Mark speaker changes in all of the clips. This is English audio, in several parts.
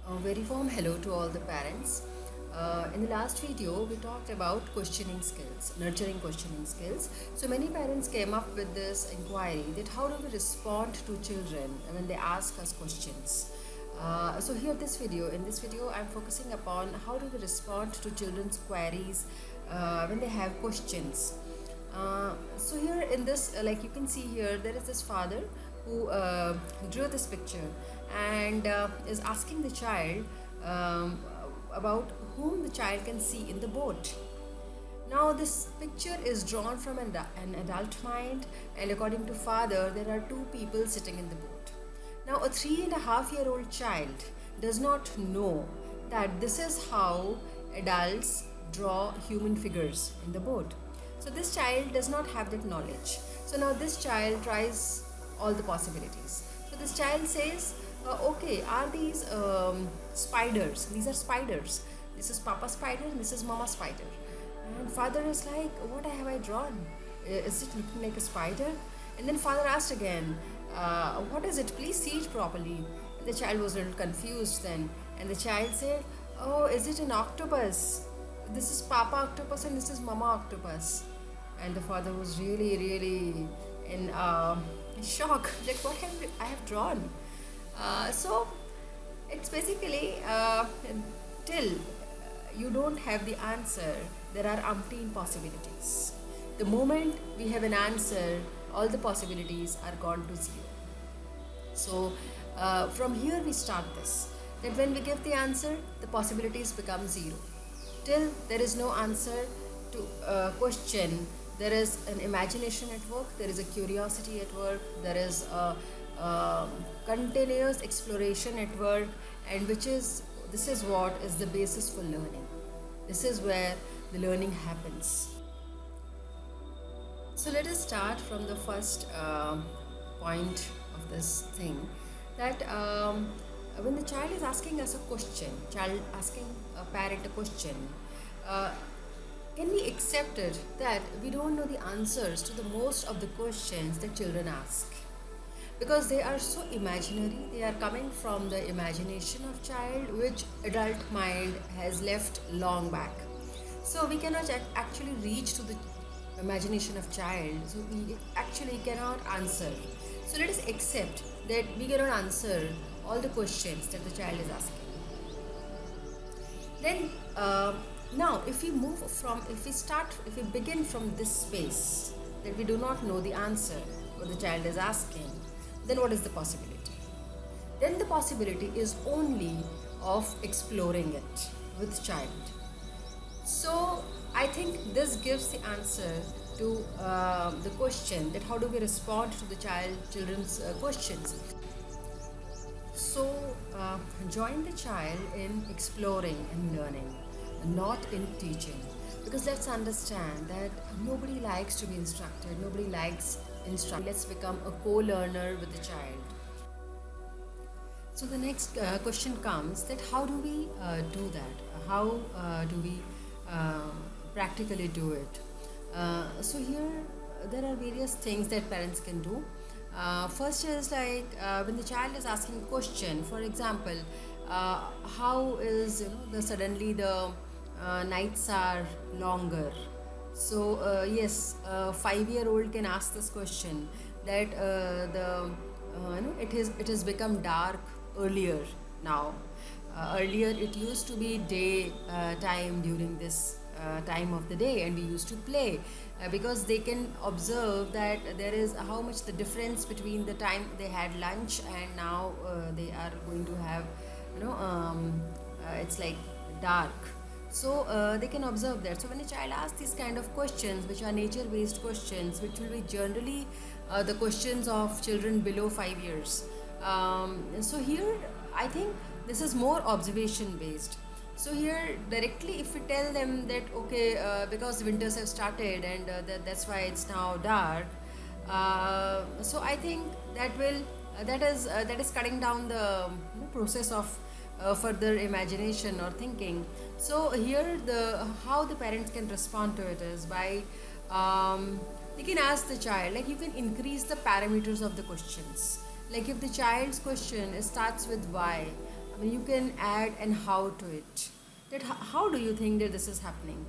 Speaker 1: A very warm hello to all the parents. In the last video, we talked about questioning skills, nurturing questioning skills. So many parents came up with this inquiry that how do we respond to children when they ask us questions. So here in this video, I'm focusing upon how do we respond to children's queries when they have questions. So here in this, like you can see here, there is this father who drew this picture and is asking the child about whom the child can see in the boat. Now this picture is drawn from an adult mind, and according to father, there are two people sitting in the boat. Now a 3.5-year-old child does not know that this is how adults draw human figures in the boat. So this child does not have that knowledge. So now this child tries all the possibilities. So this child says, okay, are these spiders? These are spiders. This is Papa spider and this is Mama spider. And father is like, what have I drawn? Is it looking like a spider? And then father asked again, what is it? Please see it properly. And the child was a little confused then. And the child said, oh, is it an octopus? This is Papa octopus and this is Mama octopus. And the father was really in shock. Like, what I have drawn? So it's basically till you don't have the answer, there are umpteen possibilities. The moment we have an answer, all the possibilities are gone to zero. So from here we start this, that when we give the answer, the possibilities become zero. Till there is no answer to a question, there is an imagination at work, there is a curiosity at work, there is a continuous exploration at work, and this is what is the basis for learning. This is where the learning happens. So let us start from the first point of this thing, that when the child is asking us a question, child asking a parent a question, can we accept it that we don't know the answers to the most of the questions that children ask? Because they are so imaginary, they are coming from the imagination of child, which adult mind has left long back. So we cannot actually reach to the imagination of child, so we actually cannot answer. So let us accept that we cannot answer all the questions that the child is asking. Then now if we begin from this space, that we do not know the answer what the child is asking, then what is the possibility? Then the possibility is only of exploring it with child. So I think this gives the answer to the question that how do we respond to the children's questions. So join the child in exploring and learning, not in teaching, because let's understand that nobody likes to be instructed, nobody likes instruction. Let's become a co-learner with the child. So the next question comes, that how do we do that? How do we practically do it? So here there are various things that parents can do. First is like when the child is asking a question, for example, how is suddenly the nights are longer. So yes, a 5-year-old can ask this question, that it has become dark earlier now. Earlier it used to be day time during this time of the day, and we used to play, because they can observe that there is how much the difference between the time they had lunch and now they are going to have it's like dark. So they can observe that. So when a child asks these kind of questions, which are nature based questions, which will be generally the questions of children below 5 years, so here I think this is more observation based. So here directly if we tell them that okay, because winters have started and that's why it's now dark, so I think that is cutting down the process of further imagination or thinking. So here how the parents can respond to it is by you can ask the child, like you can increase the parameters of the questions. Like if the child's question starts with why, you can add and how to it. That how do you think that this is happening,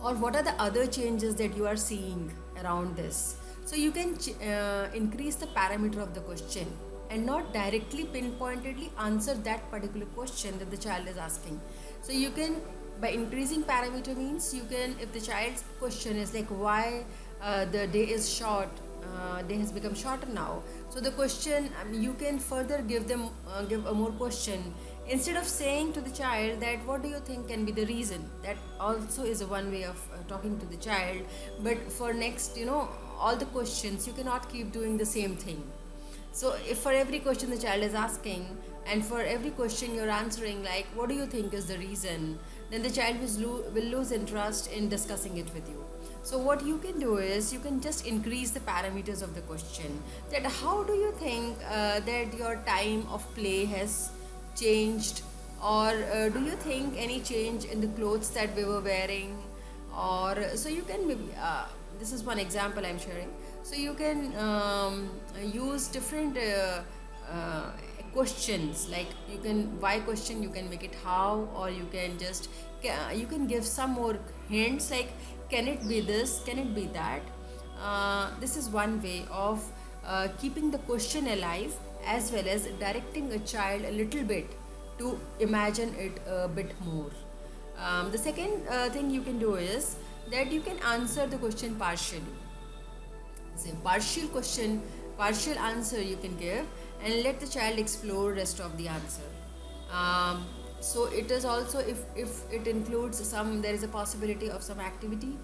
Speaker 1: or what are the other changes that you are seeing around this? So you can increase the parameter of the question and not directly pinpointedly answer that particular question that the child is asking. So you can, by increasing parameter means, you can, if the child's question is like why the day is short, day has become shorter now, so the question, you can further give them give a more question, instead of saying to the child that what do you think can be the reason. That also is a one way of talking to the child. But for next, all the questions, you cannot keep doing the same thing. So if for every question the child is asking, and for every question you're answering like what do you think is the reason, then the child will lose interest in discussing it with you. So what you can do is you can just increase the parameters of the question. That how do you think that your time of play has changed, or do you think any change in the clothes that we were wearing, or so you can maybe this is one example I'm sharing. So you can use different questions, like you can, why question, you can make it how, or you can just you can give some more hints like can it be this, can it be that. This is one way of keeping the question alive, as well as directing a child a little bit to imagine it a bit more. The second thing you can do is that you can answer the question partially. Say partial question, partial answer you can give, and let the child explore rest of the answer. So it is also, if it includes some, there is a possibility of some activity,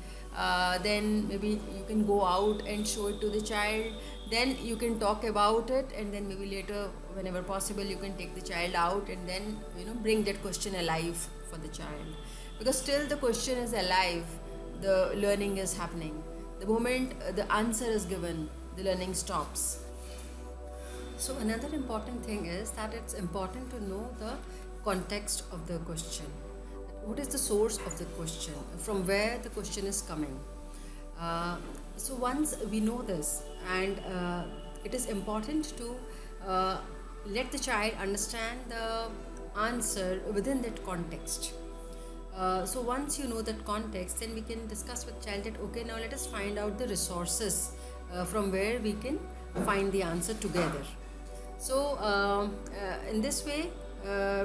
Speaker 1: then maybe you can go out and show it to the child, then you can talk about it, and then maybe later whenever possible you can take the child out and then bring that question alive for the child. Because still the question is alive, the learning is happening. The moment the answer is given, the learning stops. So another important thing is that it's important to know the context of the question. What is the source of the question? From where the question is coming? So once we know this, and it is important to let the child understand the answer within that context. So once you know that context, then we can discuss with child that okay, now let us find out the resources from where we can find the answer together. So in this way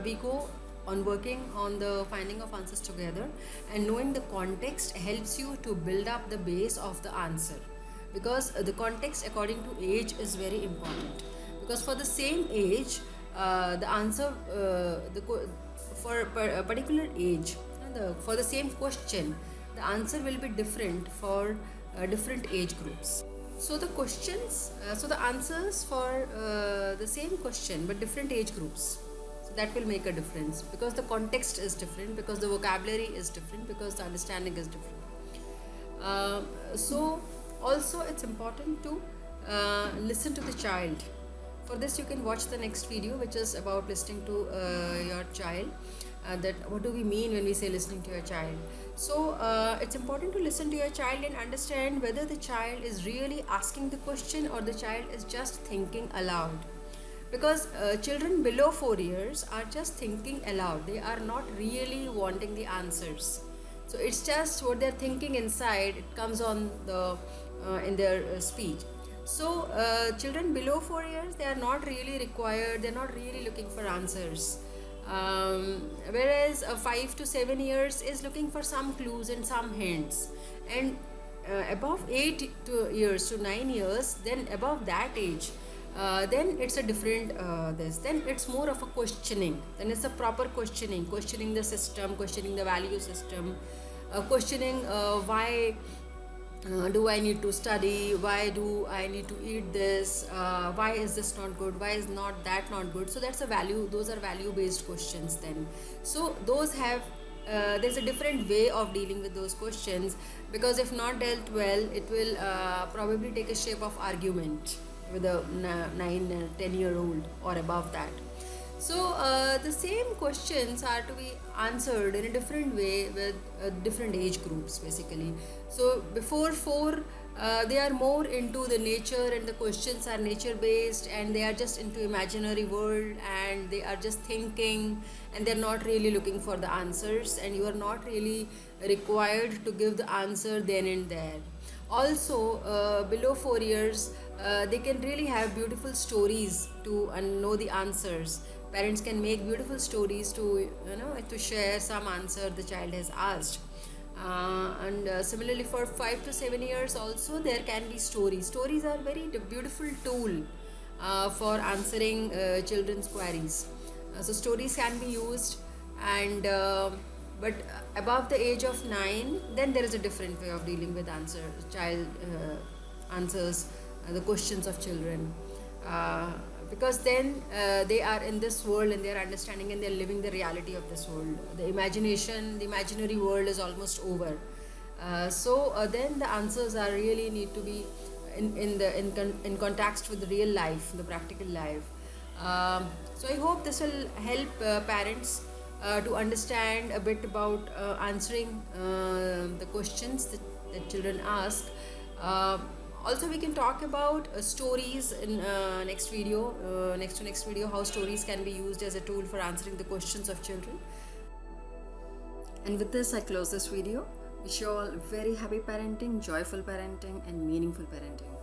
Speaker 1: we go on working on the finding of answers together, and knowing the context helps you to build up the base of the answer, because the context according to age is very important. Because for the same age, the answer for a particular age, for the same question, the answer will be different for different age groups. So the questions, so the answers for the same question but different age groups, so that will make a difference, because the context is different, because the vocabulary is different, because the understanding is different. So also it's important to listen to the child. For this you can watch the next video, which is about listening to your child. That what do we mean when we say listening to your child. So it's important to listen to your child and understand whether the child is really asking the question or the child is just thinking aloud. Because children below 4 years are just thinking aloud, they are not really wanting the answers. So it's just what they're thinking inside, it comes on the in their speech. So children below 4 years, they are not really required, they're not really looking for answers. Whereas 5 to 7 years is looking for some clues and some hints, and above 8 years to 9 years, then above that age, then it's a different then it's more of a questioning, then it's a proper questioning the system, questioning the value system, questioning why do I need to study, why do I need to eat this, why is this not good, why is not that not good. So that's a value, those are value based questions then. So those have there's a different way of dealing with those questions, because if not dealt well, it will probably take a shape of argument with a 9-10-year-old or above that. So the same questions are to be answered in a different way with different age groups basically. So before 4, They are more into the nature, and the questions are nature based, and they are just into imaginary world, and they are just thinking, and they're not really looking for the answers, and you are not really required to give the answer then and there. Also, below 4 years, they can really have beautiful stories to know the answers. Parents can make beautiful stories to, to share some answer the child has asked. And similarly, for 5 to 7 years also, there can be stories. Stories are very beautiful tool for answering children's queries. So stories can be used, and but above the age of 9, then there is a different way of dealing with child answers the questions of children. Because then they are in this world, and they are understanding, and they are living the reality of this world. The imaginary world is almost over. So then the answers are really need to be in context with the real life, the practical life. So I hope this will help parents to understand a bit about answering the questions that children ask. Also, we can talk about stories in next video, next to next video, how stories can be used as a tool for answering the questions of children. And with this, I close this video. Wish you all very happy parenting, joyful parenting, and meaningful parenting.